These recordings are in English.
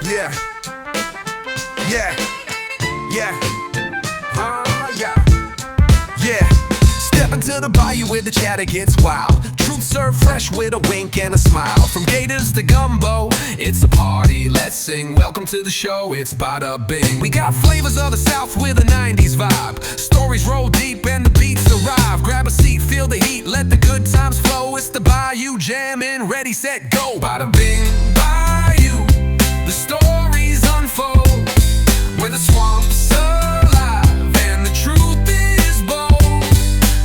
Yeah. Yeah. Yeah. Yeah. Yeah. Step into the bayou where the chatter gets wild. Truth served fresh with a wink and a smile. From gators to gumbo, it's a party. Let's sing. Welcome to the show. It's Bada Bing. We got flavors of the South with a 90s vibe. Stories roll deep and the beats arrive. Grab a seat, feel the heat, let the good times flow. It's the Bayou jamming. Ready, set, go. Bada Bing, Bayou. The stories unfold where the swamp's alive and the truth is bold.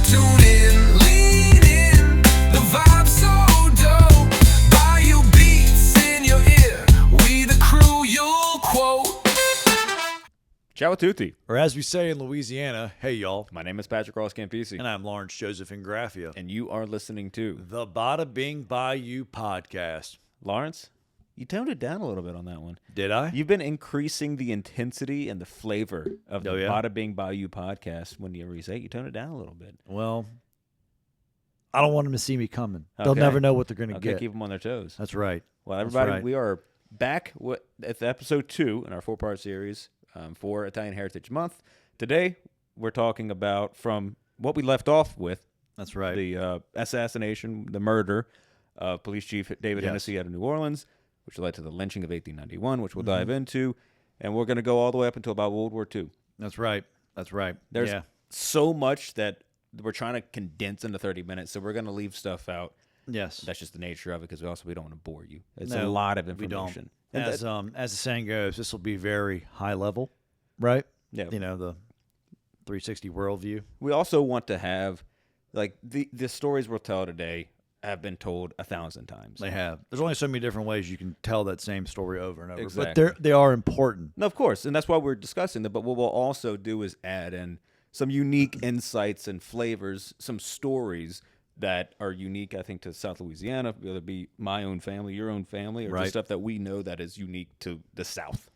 Tune in, lean in, the vibe's so dope. Bayou beats in your ear, we the crew you'll quote. Ciao a tutti. Or as we say in Louisiana, hey y'all. My name is Patrick Ross Campisi. And I'm Lawrence Joseph Ingraffia. And you are listening to The Bada Bing Bayou podcast. Lawrence, you toned it down a little bit on that one. Did I? You've been increasing the intensity and the flavor of the Oh, yeah? Bada Bing Bayou podcast. Whenever you say it, you tone it down a little bit. Well, I don't want them to see me coming. They'll Okay. never know what they're going to Okay, get. keep them on their toes. That's right. Well, That's everybody, right. we are back at episode 2 in our 4-part series for Italian Heritage Month. Today, we're talking about from what we left off with, That's right. the assassination, the murder of Police Chief David Yes. Hennessy out of New Orleans, which led to the lynching of 1891, which we'll Mm-hmm. dive into. And we're going to go all the way up until about World War II. That's right. That's right. There's yeah. so much that we're trying to condense into 30 minutes, so we're going to leave stuff out. Yes. That's just the nature of it, because we don't want to bore you. It's a No, lot of we don't. information. And As the saying goes, this will be very high level, right? Yeah. You know, the 360 worldview. we also want to have, like, the stories we'll tell today have been told 1,000 times. They have. There's only so many different ways you can tell that same story over and over. Exactly. But they are important. No, of course, and that's why we're discussing them. But what we'll also do is add in some unique insights and flavors, some stories that are unique, I think, to South Louisiana, whether it be my own family, your own family, or Right. just stuff that we know that is unique to the South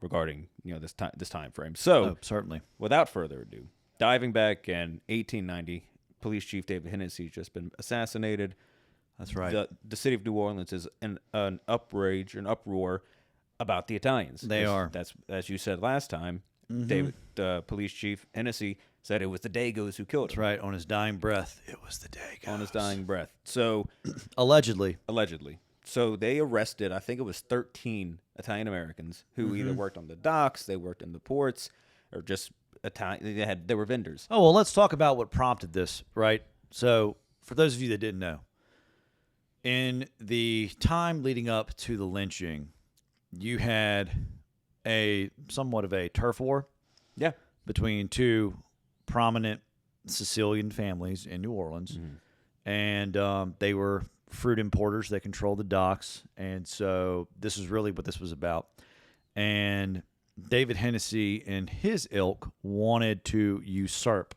regarding this time frame. So, Oh, certainly. without further ado, diving back in 1890, Police Chief David Hennessy has just been assassinated. That's right. The city of New Orleans is an uprage, an uproar about the Italians. They are. That's, as you said last time, Mm-hmm. David, Police Chief Hennessy, said it was the Dagos who killed That's him right. On his dying breath, it was the day. on his dying breath. So, Allegedly. allegedly. So they arrested, I think it was 13 Italian Americans who Mm-hmm. either worked on the docks, they worked in the ports, or just Italian. They were vendors. Oh, well, let's talk about what prompted this, right? So, for those of you that didn't know, in the time leading up to the lynching, you had somewhat of a turf war Yeah. between two prominent Sicilian families in New Orleans, and they were fruit importers. They controlled the docks, and so this is really what this was about. And David Hennessy and his ilk wanted to usurp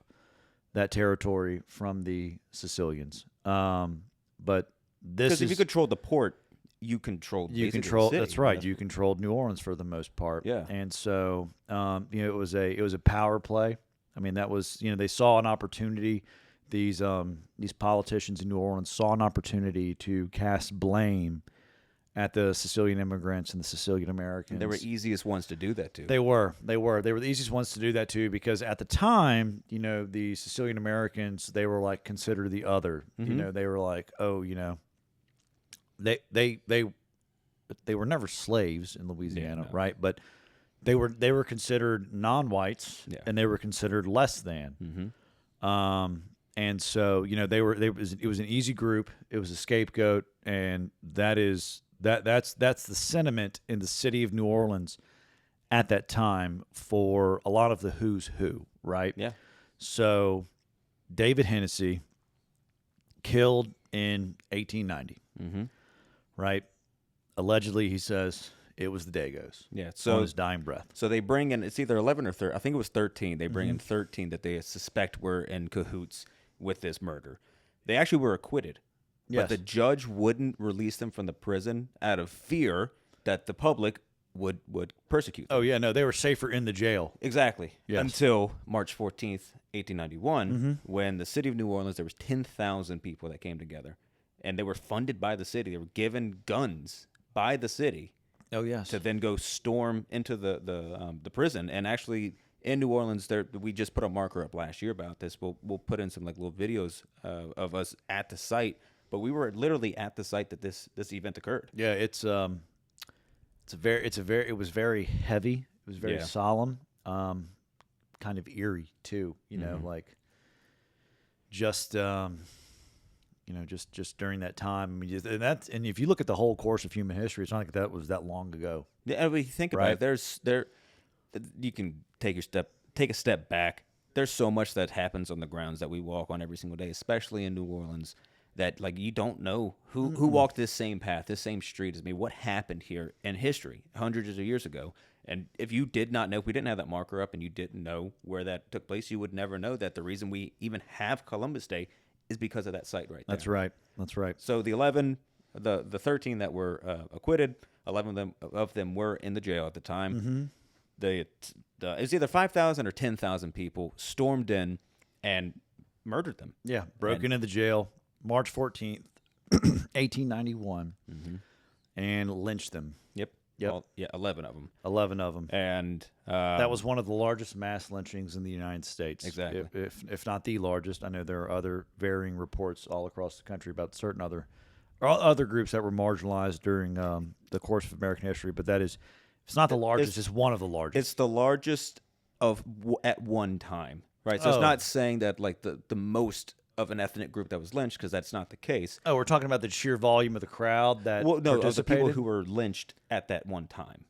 that territory from the Sicilians. But this Because if is you control the port, you control you basically control. the city. That's right. You controlled New Orleans for the most part. Yeah. And so, it was a power play. I mean, that was they saw an opportunity. These politicians in New Orleans saw an opportunity to cast blame at the Sicilian immigrants and the Sicilian Americans. They were easiest ones to do that to. They were the easiest ones to do that too, because at the time, the Sicilian Americans, they were like considered the other. They were like, they were never slaves in Louisiana, Yeah, no. right? But they were considered non-whites, Yeah. and they were considered less than. And so it was an easy group. It was a scapegoat, and that's the sentiment in the city of New Orleans at that time for a lot of the who's who, right? Yeah. So David Hennessy killed in 1890, right? Allegedly, he says it was the Dagos. Yeah. On So his dying breath. So they bring in, it's either 11 or 13. I think it was 13. They bring in 13 that they suspect were in cahoots with this murder. They actually were acquitted. Yes. But the judge wouldn't release them from the prison out of fear that the public would persecute them. Oh yeah, no, they were safer in the jail. Exactly. Yes. Until March 14th, 1891, when the city of New Orleans, there was 10,000 people that came together. And they were funded by the city. They were given guns by the city Oh, yes. to then go storm into the prison. And actually, in New Orleans, there we just put a marker up last year about this. We'll put in some like little videos of us at the site, but we were literally at the site that this event occurred. Yeah, it was very heavy. It was very Yeah. solemn, kind of eerie too. You know, like just just during that time. I mean, and if you look at the whole course of human history, it's not like that was that long ago. Yeah, and when you think about it, you can take a step back. There's so much that happens on the grounds that we walk on every single day, especially in New Orleans, that like you don't know who walked this same path, this same street as me. What happened here in history hundreds of years ago? And if you did not know, if we didn't have that marker up and you didn't know where that took place, you would never know that the reason we even have Columbus Day is because of that site right there. That's right. That's right. So the 13 that were acquitted, 11 of them were in the jail at the time. It was either 5,000 or 10,000 people stormed in and murdered them. Yeah, broke into the jail March 14th, 1891, and lynched them. Yep. 11 of them. 11 of them. And that was one of the largest mass lynchings in the United States. Exactly. If not the largest. I know there are other varying reports all across the country about certain other groups that were marginalized during the course of American history, but that is, it's not the largest, it's one of the largest. It's the largest at one time, right? So it's not saying that like the most of an ethnic group that was lynched, because that's not the case. Oh, we're talking about the sheer volume of the crowd that no, of the participated? people who were lynched at that one time,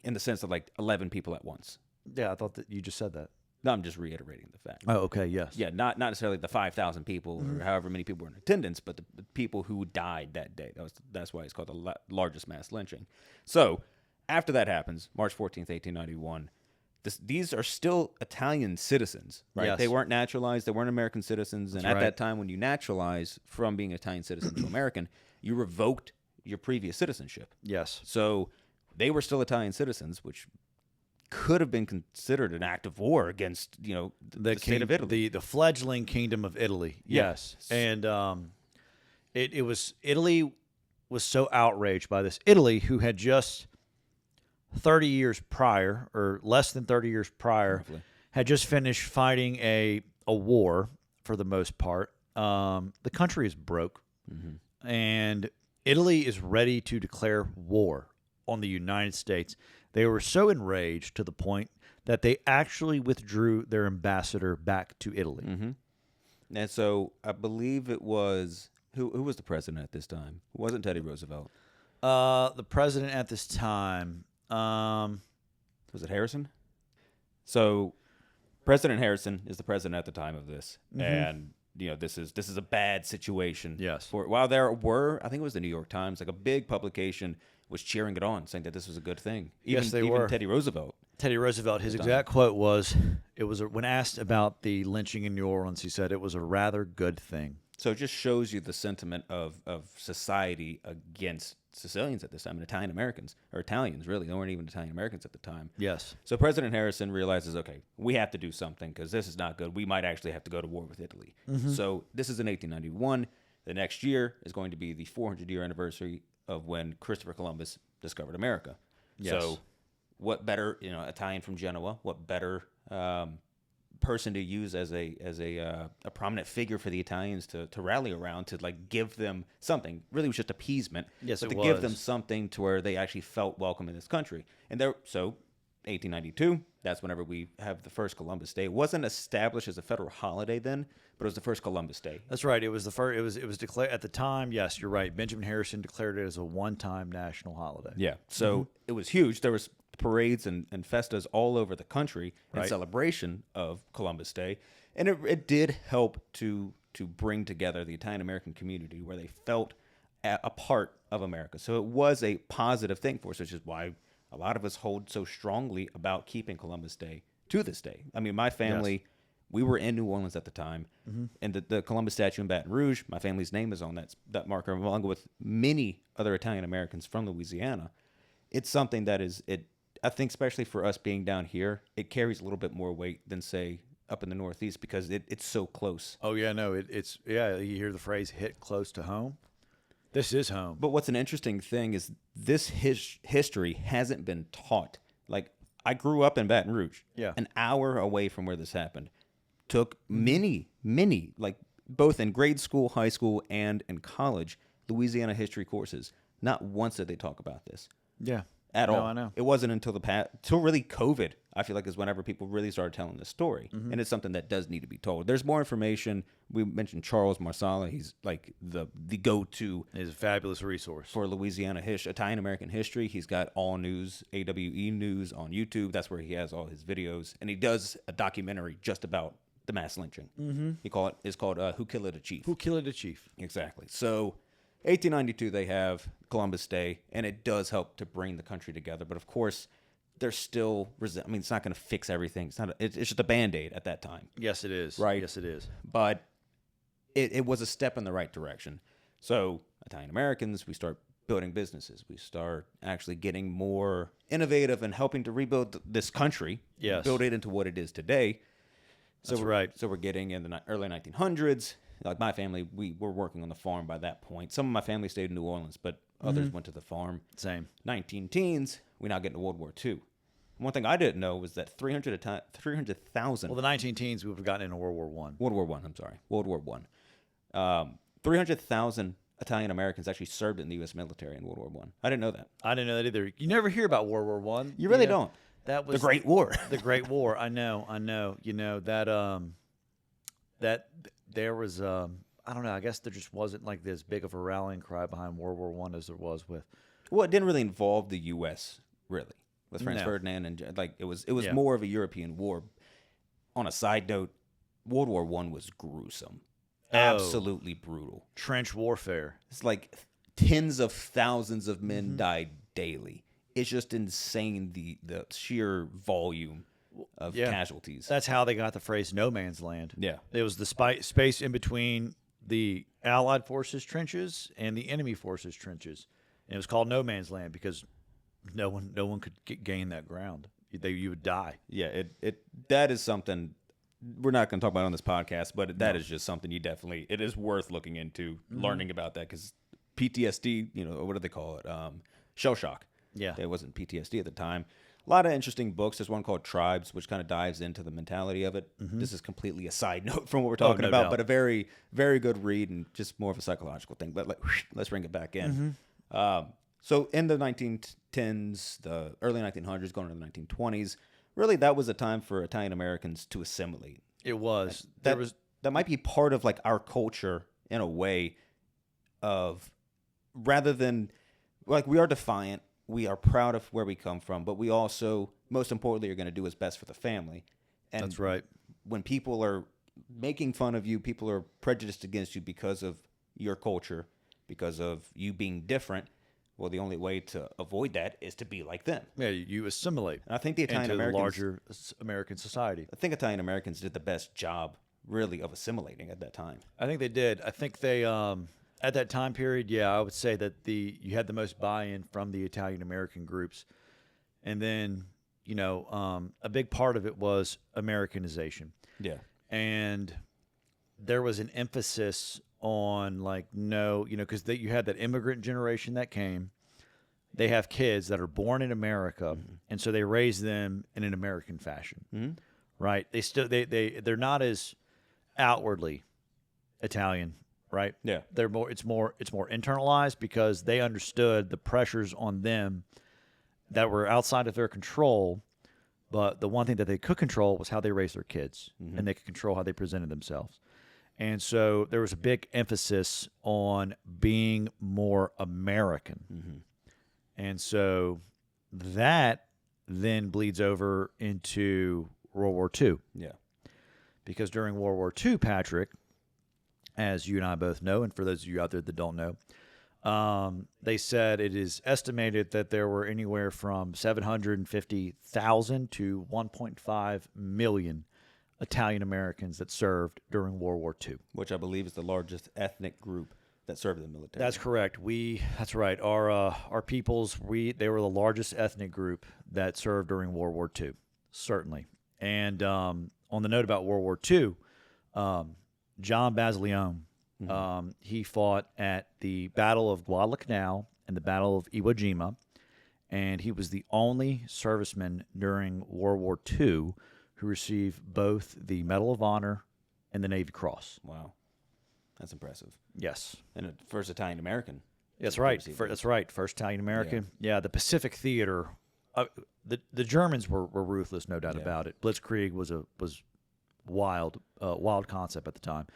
in the sense of like 11 people at once. Yeah, I thought that you just said that. No, I'm just reiterating the fact. Oh, okay, yes. Yeah, not necessarily the 5,000 people or however many people were in attendance, but the people who died that day. That's why it's called the largest mass lynching. So after that happens, March 14th, 1891, these are still Italian citizens, right? Yes. They weren't naturalized. They weren't American citizens. And That's at right. that time, when you naturalize from being Italian citizen to American, you revoked your previous citizenship. Yes. So they were still Italian citizens, which could have been considered an act of war against, the state of Italy. The fledgling kingdom of Italy. Yes. And Italy was so outraged by this. Italy, who had just 30 years prior, or less than 30 years prior, Roughly. had just finished fighting a war for the most part. The country is broke, and Italy is ready to declare war on the United States. They were so enraged to the point that they actually withdrew their ambassador back to Italy. And so I believe it was who was the president at this time? It wasn't Teddy Roosevelt. The president at this time, Was it Harrison? So President Harrison is the president at the time of this, and this is a bad situation. Yes. While there were, I think it was the New York Times, like a big publication was cheering it on, saying that this was a good thing. Yes, they even were. Teddy Roosevelt. Teddy Roosevelt, his exact quote was, when asked about the lynching in New Orleans, he said it was a rather good thing. So it just shows you the sentiment of society against Sicilians at this time, and Italian Americans, or Italians, really. They weren't even Italian Americans at the time. Yes. So President Harrison realizes, okay, we have to do something because this is not good. We might actually have to go to war with Italy. So this is in 1891. The next year is going to be the 400-year anniversary of when Christopher Columbus discovered America. Yes. So what better, Italian from Genoa, what better person to use as a prominent figure for the Italians to rally around, to like give them something. Really, it was just appeasement. Yes, but it to give was. them something to where they actually felt welcome in this country. And so 1892, that's whenever we have the first Columbus Day. It wasn't established as a federal holiday then, but it was the first Columbus Day. That's right. It was the first. It was declared at the time. Yes, you're right. Benjamin Harrison declared it as a one-time national holiday. Yeah. So it was huge. There was parades and festas all over the country in Right. celebration of Columbus Day. And it did help to bring together the Italian American community where they felt a part of America. So it was a positive thing for us, which is why a lot of us hold so strongly about keeping Columbus Day to this day. I mean, my family, we were in New Orleans at the time, and the Columbus statue in Baton Rouge, my family's name is on that marker, along with many other Italian Americans from Louisiana. It's something that I think, especially for us being down here, it carries a little bit more weight than, say, up in the Northeast because it's so close. Oh yeah, no, you hear the phrase "hit close to home." This is home. But what's an interesting thing is this history hasn't been taught. Like, I grew up in Baton Rouge, an hour away from where this happened. Took many, like both in grade school, high school, and in college, Louisiana history courses. Not once did they talk about this. Yeah. At all. I know. It wasn't until till really COVID, I feel like, is whenever people really started telling this story. And it's something that does need to be told. There's more information. We mentioned Charles Marsala. He's like the go-to. He's a fabulous resource For Louisiana Italian American history. He's got All News, AWE News on YouTube. That's where he has all his videos. And he does a documentary just about the mass lynching. It's called Who Killed a Chief. Who Killed a Chief. Exactly. So 1892, they have Columbus Day, and it does help to bring the country together. But of course, there's still I mean, it's not going to fix everything. It's just a Band-Aid at that time. Yes, it is. Right. Yes, it is. But it was a step in the right direction. So Italian Americans, we start building businesses. We start actually getting more innovative and helping to rebuild this country. Yes. Build it into what it is today. That's right. So we're getting in the early 1900s. Like my family, we were working on the farm by that point. Some of my family stayed in New Orleans, but others went to the farm. Same. 19-teens, we now get into World War II. One thing I didn't know was that 300,000. Well, the 19-teens, we would have gotten into World War One. World War One. I'm sorry, World War One. 300,000 Italian Americans actually served in the U.S. military in World War One. I didn't know that. I didn't know that either. You never hear about World War One. You really don't. That was the Great War. The Great War. I know. You know that there was I don't know. I guess there just wasn't like this big of a rallying cry behind World War One as there was with. Well, it didn't really involve the U.S. really with Franz No. Ferdinand, and like it was more of a European war. On a side note, World War One was gruesome, absolutely brutal. Trench warfare. It's like tens of thousands of men died daily. It's just insane, the sheer volume of casualties. That's how they got the phrase "no man's land." Yeah. It was the space in between the Allied forces' trenches and the enemy forces' trenches, and it was called "no man's land" because no one could gain that ground. You would die. Yeah, that is something we're not going to talk about on this podcast, but that is just something it is worth looking into, learning about that, because PTSD, what do they call it? Shell shock. Yeah. It wasn't PTSD at the time. A lot of interesting books. There's one called Tribes, which kind of dives into the mentality of it. This is completely a side note from what we're talking no about, doubt. but a very, very good read and just more of a psychological thing. But let's bring it back in. So in the 1910s, the early 1900s, going into the 1920s, really that was a time for Italian Americans to assimilate. It was. That might be part of like our culture in a way of, rather than, like, we are defiant, we are proud of where we come from, but we also, most importantly, are going to do what's best for the family. And That's right. when people are making fun of you, people are prejudiced against you because of your culture, because of you being different, well, the only way to avoid that is to be like them. Yeah, you assimilate. And I think the Italian into the Americans, larger American society. I think Italian Americans did the best job, really, of assimilating at that time. I think they did. I think they at that time period, I would say that you had the most buy-in from the Italian American groups, and then a big part of it was Americanization. Yeah, and there was an emphasis on because you had that immigrant generation that came. They have kids that are born in America, and so they raise them in an American fashion, right? They're not as outwardly Italian, right? Yeah. It's more internalized because they understood the pressures on them that were outside of their control. But the one thing that they could control was how they raised their kids, and they could control how they presented themselves. And so there was a big emphasis on being more American. And so that then bleeds over into World War II. Yeah. Because during World War II, Patrick, as you and I both know, and for those of you out there that don't know, they said it is estimated that there were anywhere from 750,000 to 1.5 million Italian Americans that served during World War II. Which I believe is the largest ethnic group that served in the military. That's correct. That's right. Our peoples, they were the largest ethnic group that served during World War II, certainly. And on the note about World War II, John Basilone He fought at the Battle of Guadalcanal and the Battle of Iwo Jima, and he was the only serviceman during World War II who received both the Medal of Honor and the Navy Cross. Wow, that's impressive. Yes. And a first Italian American. That's right. That's right. First Italian American. Yeah, the Pacific Theater. The Germans were ruthless, no doubt about it. Blitzkrieg was wild concept at the time,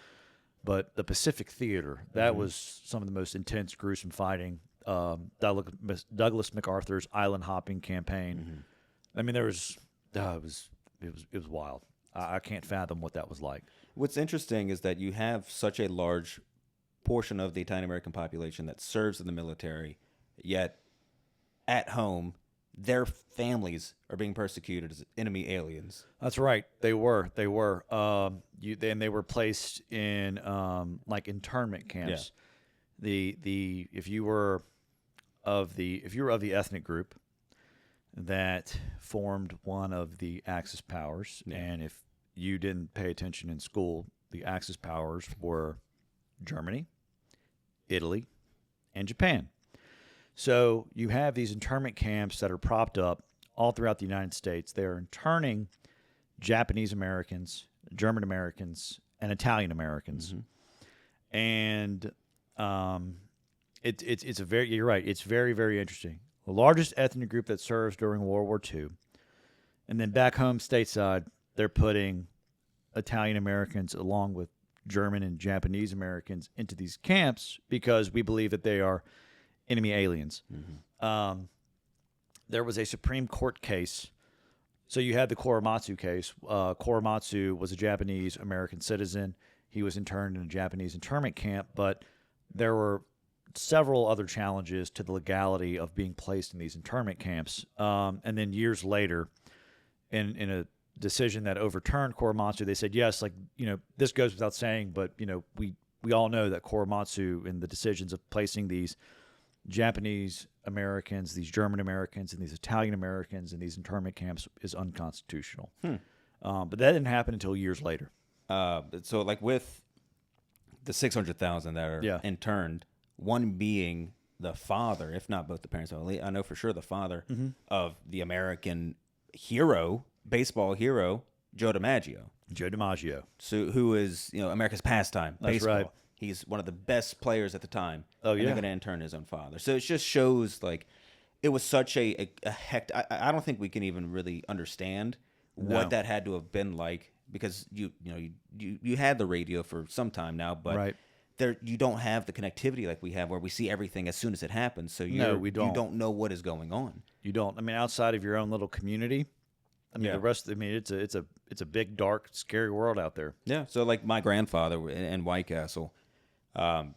but the Pacific Theater, that was some of the most intense, gruesome fighting. Douglas MacArthur's island hopping campaign. I mean, it was wild. I can't fathom what that was like. What's interesting is that you have such a large portion of the Italian American population that serves in the military, yet at home, their families are being persecuted as enemy aliens. That's right. They were. They were placed in like internment camps. Yeah. If you were of the ethnic group that formed one of the Axis powers, and if you didn't pay attention in school, the Axis powers were Germany, Italy, and Japan. So you have these internment camps that are propped up all throughout the United States. They are interning Japanese Americans, German Americans, and Italian Americans. And it's a very, you're right, it's very, very interesting. The largest ethnic group that serves during World War II. And then back home stateside, they're putting Italian Americans along with German and Japanese Americans into these camps because we believe that they are enemy aliens. There was a Supreme Court case. So you had the Korematsu case. Korematsu was a Japanese American citizen. He was interned in a Japanese internment camp, but there were several other challenges to the legality of being placed in these internment camps. And then years later, in a decision that overturned Korematsu, they said, yes, like, this goes without saying, but, we all know that Korematsu and the decisions of placing these Japanese Americans, these German Americans, and these Italian Americans in these internment camps is unconstitutional. But that didn't happen until years later. So, like with the 600,000 that are interned, one being the father, if not both the parents, I know for sure the father of the American hero, baseball hero, Joe DiMaggio. Joe DiMaggio. So, who is, America's pastime, That's baseball. right. He's one of the best players at the time. Oh, and yeah. they're going to intern his own father. So it just shows, like, it was such a hectic. I don't think we can even really understand what that had to have been like, because you had the radio for some time now, but you don't have the connectivity like we have, where we see everything as soon as it happens. So you don't know what is going on. You don't. I mean, outside of your own little community, the rest. It's a big, dark, scary world out there. Yeah. So like my grandfather in White Castle,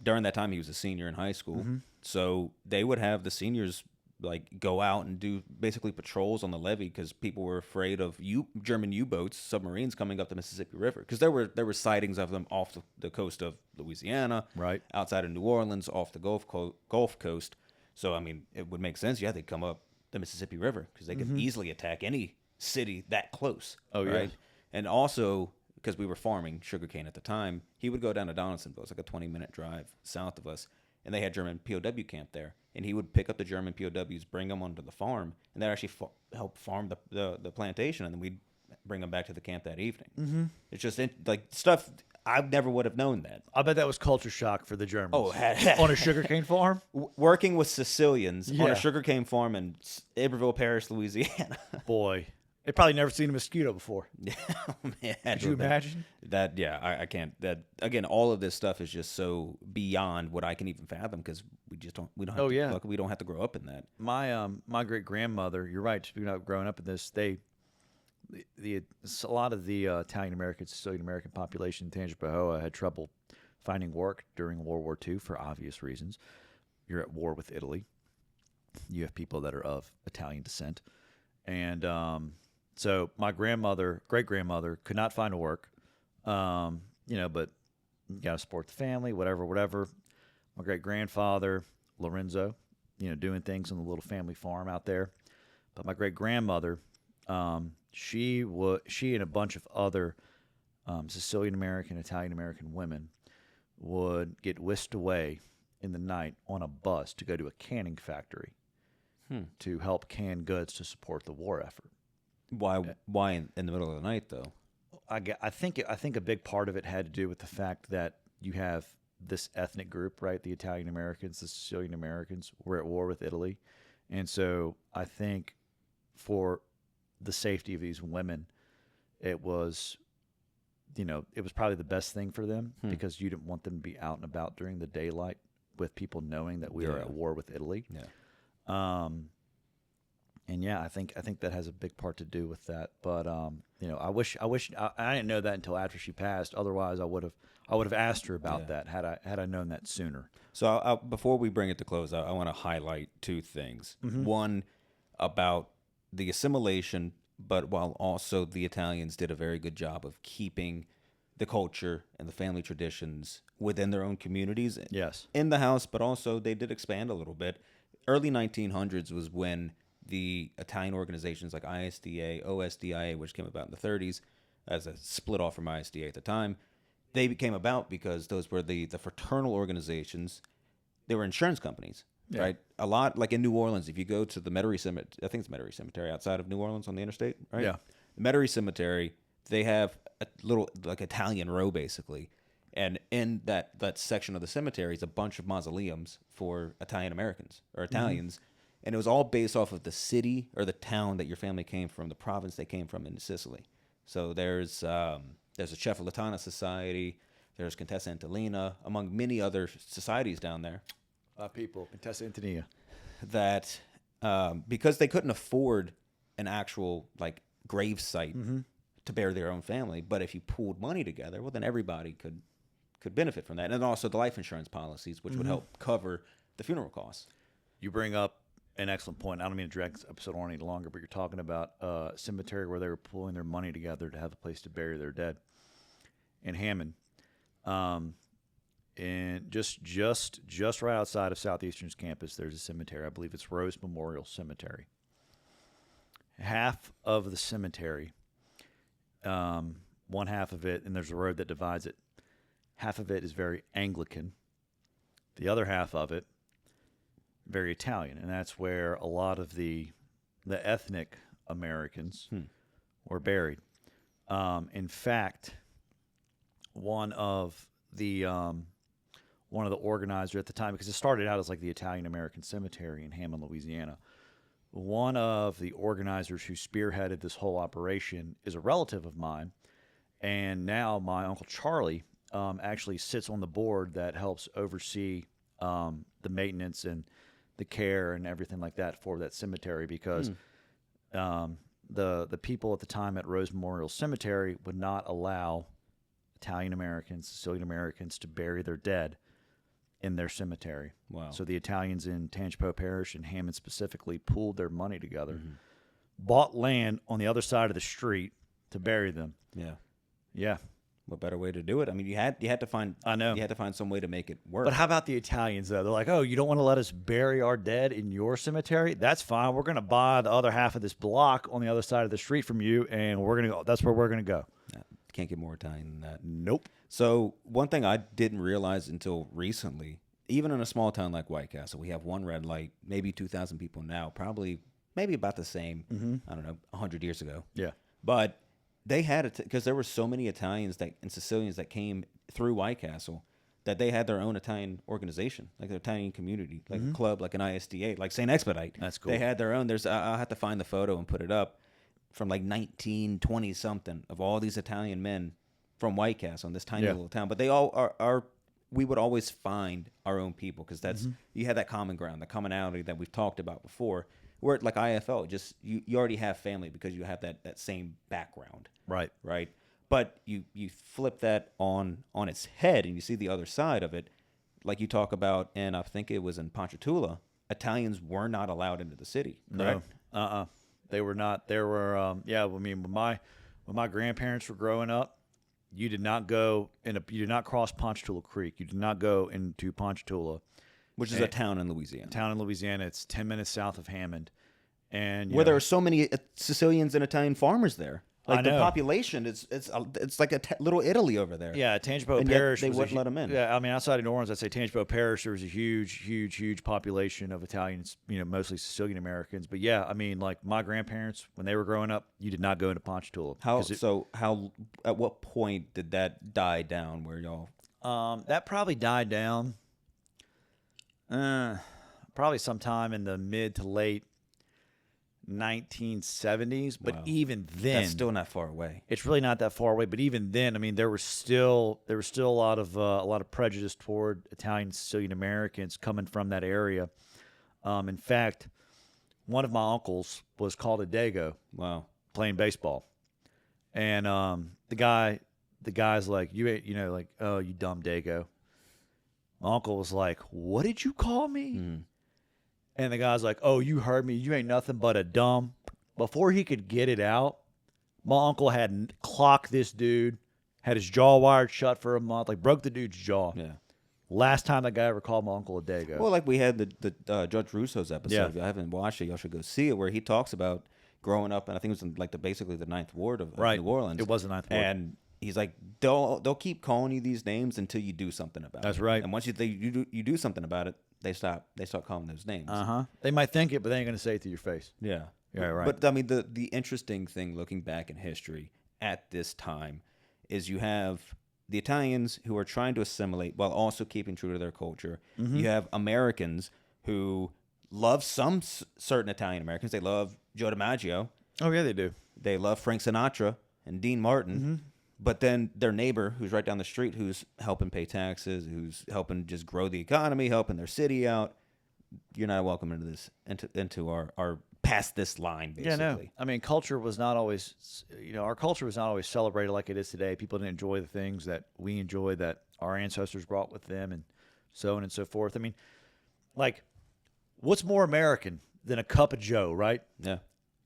during that time he was a senior in high school. So they would have the seniors like go out and do basically patrols on the levee because people were afraid of German U-boats, submarines coming up the Mississippi River, because there were sightings of them off the coast of Louisiana, outside of New Orleans, off the Gulf Coast. So I mean, it would make sense. Yeah, they'd come up the Mississippi River because they could easily attack any city that close. Oh, yeah. Right? And also, because we were farming sugarcane at the time, he would go down to Donaldsonville. It's like a 20-minute drive south of us. And they had German POW camp there. And he would pick up the German POWs, bring them onto the farm, and that actually help farm the plantation. And then we'd bring them back to the camp that evening. It's just like stuff I never would have known that. I bet that was culture shock for the Germans. Oh, on a sugarcane farm? Working with Sicilians on a sugarcane farm in Iberville Parish, Louisiana. Boy. They probably never seen a mosquito before. Yeah, man. Could you imagine? That, I can't. That, again, all of this stuff is just so beyond what I can even fathom, because we don't have to grow up in that. My great grandmother, you're right, speaking of growing up in this, a lot of the Italian American, Sicilian American population in Tangipahoa had trouble finding work during World War II for obvious reasons. You're at war with Italy. You have people that are of Italian descent. And so my great grandmother, could not find a work, but you got to support the family, whatever. My great grandfather, Lorenzo, doing things on the little family farm out there. But my great grandmother, she and a bunch of other Sicilian American, Italian American women would get whisked away in the night on a bus to go to a canning factory to help can goods to support the war effort. Why in the middle of the night though? I think a big part of it had to do with the fact that you have this ethnic group, right? The Italian Americans, the Sicilian Americans were at war with Italy, and so I think for the safety of these women, it was probably the best thing for them because you didn't want them to be out and about during the daylight with people knowing that we are at war with Italy. Yeah. And yeah, I think that has a big part to do with that. But I wish I didn't know that until after she passed. Otherwise, I would have asked her about that had I known that sooner. So before we bring it to close, I want to highlight two things. One about the assimilation, but while also the Italians did a very good job of keeping the culture and the family traditions within their own communities. Yes. In the house, but also they did expand a little bit. Early 1900s was when the Italian organizations like ISDA, OSDIA, which came about in the 30s as a split off from ISDA at the time, they came about because those were the fraternal organizations. They were insurance companies, right? A lot, like in New Orleans, if you go to the Metairie Cemetery, I think it's Metairie Cemetery outside of New Orleans on the interstate, right? Yeah. The Metairie Cemetery, they have a little, like, Italian row, basically. And in that section of the cemetery is a bunch of mausoleums for Italian Americans or Italians. And it was all based off of the city or the town that your family came from, the province they came from in Sicily. So there's a Cefalatana Society, there's Contessa Antolina, among many other societies down there. People, Contessa Antonia. That because they couldn't afford an actual like grave site to bury their own family, but if you pooled money together, well, then everybody could benefit from that. And also the life insurance policies, which would help cover the funeral costs. You bring up an excellent point. I don't mean to drag this episode on any longer, but you're talking about a cemetery where they were pooling their money together to have a place to bury their dead in Hammond. And just right outside of Southeastern's campus, there's a cemetery. I believe it's Rose Memorial Cemetery. Half of the cemetery, one half of it, and there's a road that divides it, half of it is very Anglican. The other half of it, very Italian, and that's where a lot of the ethnic Americans were buried. In fact, one of the organizers at the time, because it started out as like the Italian American Cemetery in Hammond, Louisiana. One of the organizers who spearheaded this whole operation is a relative of mine, and now my Uncle Charlie actually sits on the board that helps oversee the maintenance and the care and everything like that for that cemetery, because the people at the time at Rose Memorial Cemetery would not allow Italian Americans, Sicilian Americans to bury their dead in their cemetery. Wow. So the Italians in Tangipahoa Parish and Hammond specifically pooled their money together, bought land on the other side of the street to bury them. Yeah. Yeah. What better way to do it? I mean, you had to find. I know. You had to find some way to make it work. But how about the Italians, though? They're like, oh, you don't want to let us bury our dead in your cemetery? That's fine. We're going to buy the other half of this block on the other side of the street from you, and we're going to go. That's where we're going to go. Can't get more Italian than that. Nope. So one thing I didn't realize until recently, even in a small town like White Castle, we have one red light, maybe 2,000 people now, maybe about the same, I don't know, 100 years ago. Yeah. But they had it because there were so many Italians and Sicilians that came through White Castle that they had their own Italian organization, like their Italian community, like a club, like an ISDA, like St. Expedite. That's cool. They had their own. I'll have to find the photo and put it up, from like 1920 something, of all these Italian men from White Castle in this tiny little town. But they all are we would always find our own people, because that's you had that common ground, the commonality that we've talked about before. Where like IFL, just you already have family because you have that same background. Right. Right. But you flip that on its head and you see the other side of it, like you talk about, and I think it was in Ponchatoula, Italians were not allowed into the city. Correct? No. They were not. There were, I mean, when my grandparents were growing up, you did not cross Ponchatoula Creek. You did not go into Ponchatoula, Which is a town in Louisiana. It's 10 minutes south of Hammond, and where there are so many Sicilians and Italian farmers there. Like the know. population, it's like a little Italy over there. Yeah, Tangipahoa And yet Parish. they was wouldn't let 'em in. Yeah, I mean, outside of New Orleans, I'd say Tangipahoa Parish, there was a huge population of Italians, mostly Sicilian Americans. But yeah, I mean, like my grandparents, when they were growing up, you did not go into Ponchatoula. At what point did that die down where y'all? That probably died down probably sometime in the mid to late 1970s. But Wow. even then, That's still not far away. it's really not that far away. But even then, I mean, there was still a lot of prejudice toward Italian Sicilian Americans coming from that area. In fact, one of my uncles was called a Dago Wow. playing baseball, and the guy's like, you ain't, like, oh, you dumb Dago. My uncle was like, what did you call me? Mm. And the guy's like, oh, you heard me. You ain't nothing but a dumb. Before he could get it out, my uncle had clocked this dude, had his jaw wired shut for a month, like broke the dude's jaw. Yeah. Last time that guy ever called my uncle a Dago. Well, like we had the Judge Russo's episode. Yeah. If you haven't watched it, y'all should go see it, where he talks about growing up, and I think it was in like basically the Ninth Ward of Right. New Orleans. It was the Ninth Ward. And he's like, they'll keep calling you these names until you do something about it. That's right. And once you do something about it, they start calling those names. They might think it, but they ain't gonna say it to your face. Yeah. Yeah, right. But I mean, the interesting thing looking back in history at this time is you have the Italians who are trying to assimilate while also keeping true to their culture. Mm-hmm. You have Americans who love some certain Italian Americans. They love Joe DiMaggio. Oh yeah, they do. They love Frank Sinatra and Dean Martin. Mm-hmm. But then their neighbor, who's right down the street, who's helping pay taxes, who's helping just grow the economy, helping their city out, you're not welcome into this, into our past this line, basically. Yeah, no. I mean, culture was not always, our culture was not always celebrated like it is today. People didn't enjoy the things that we enjoy, that our ancestors brought with them, and so on and so forth. I mean, like, what's more American than a cup of Joe, right? Yeah.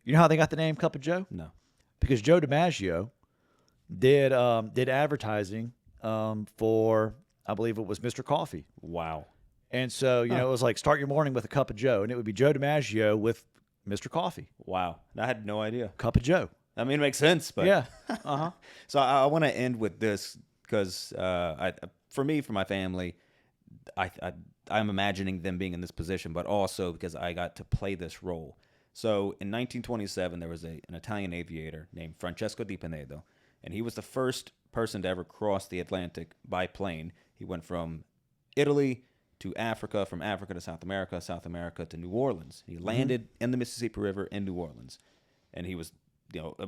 You know how they got the name Cup of Joe? No. Because Joe DiMaggio did advertising for, I believe it was Mr. Coffee. Wow. And so, it was like, start your morning with a cup of Joe, and it would be Joe DiMaggio with Mr. Coffee. Wow. I had no idea. Cup of Joe. I mean, it makes sense, but Yeah. So I want to end with this because for my family, I'm imagining them being in this position, but also because I got to play this role. So in 1927, there was an Italian aviator named Francesco Di Pinedo, and he was the first person to ever cross the Atlantic by plane. He went from Italy to Africa, from Africa to South America to New Orleans. He landed in the Mississippi River in New Orleans, and he was,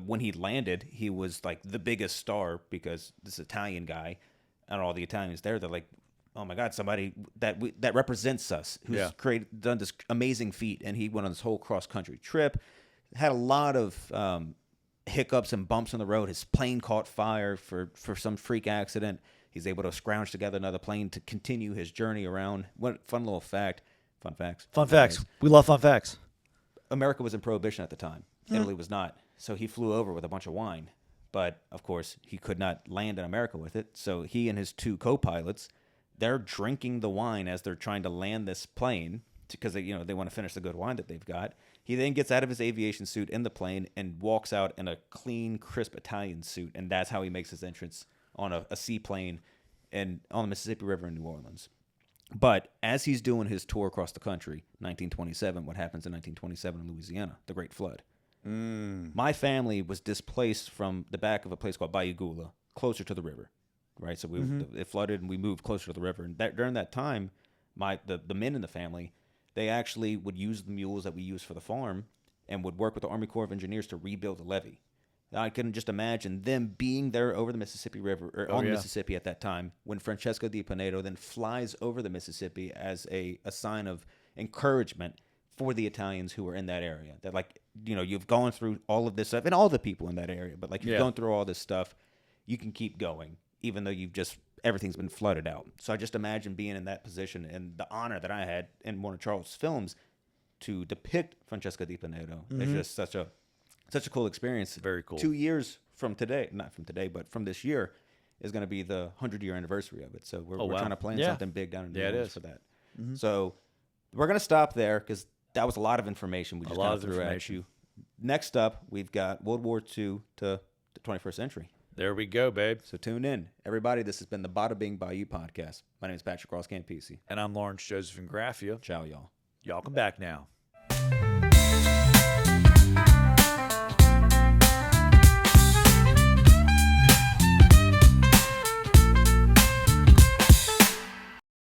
when he landed, he was like the biggest star because this Italian guy, and all the Italians there, they're like, oh my God, somebody that represents us, who's done this amazing feat, and he went on this whole cross country trip, had a lot of hiccups and bumps on the road. His plane caught fire for some freak accident. He's able to scrounge together another plane to continue his journey around. What fun little fact. Fun facts. Fun facts. We love fun facts. America was in Prohibition at the time. Italy was not. So he flew over with a bunch of wine. But, of course, he could not land in America with it. So he and his two co-pilots, they're drinking the wine as they're trying to land this plane because they want to finish the good wine that they've got. He then gets out of his aviation suit in the plane and walks out in a clean, crisp Italian suit. And that's how he makes his entrance on a seaplane and on the Mississippi River in New Orleans. But as he's doing his tour across the country, 1927, what happens in 1927 in Louisiana? The Great Flood. My family was displaced from the back of a place called Bayou, closer to the river, right? So it flooded and we moved closer to the river. And during that time, the men in the family, they actually would use the mules that we use for the farm and would work with the Army Corps of Engineers to rebuild the levee. I couldn't just imagine them being there over the Mississippi River, or on the Mississippi at that time, when Francesco Di Pinedo then flies over the Mississippi as a sign of encouragement for the Italians who were in that area. That, like, you've gone through all of this stuff, and all the people in that area, but like you've gone through all this stuff, you can keep going, even though everything's been flooded out. So I just imagine being in that position, and the honor that I had in one of Charles' films to depict Francesco Di Pinedo. It's just such a cool experience. Very cool. 2 years from today, not from today, but from this year, is going to be the 100-year anniversary of it. So we're trying to plan something big down in New Orleans for that. So we're going to stop there because that was a lot of information we just kind of threw at you. Next up, we've got World War II to the 21st century. There we go, babe. So tune in. Everybody, this has been the Bada Bing Bayou podcast. My name is Patrick Ross Campisi. And I'm Lawrence Joseph Graffia. Ciao, y'all. Y'all come back now.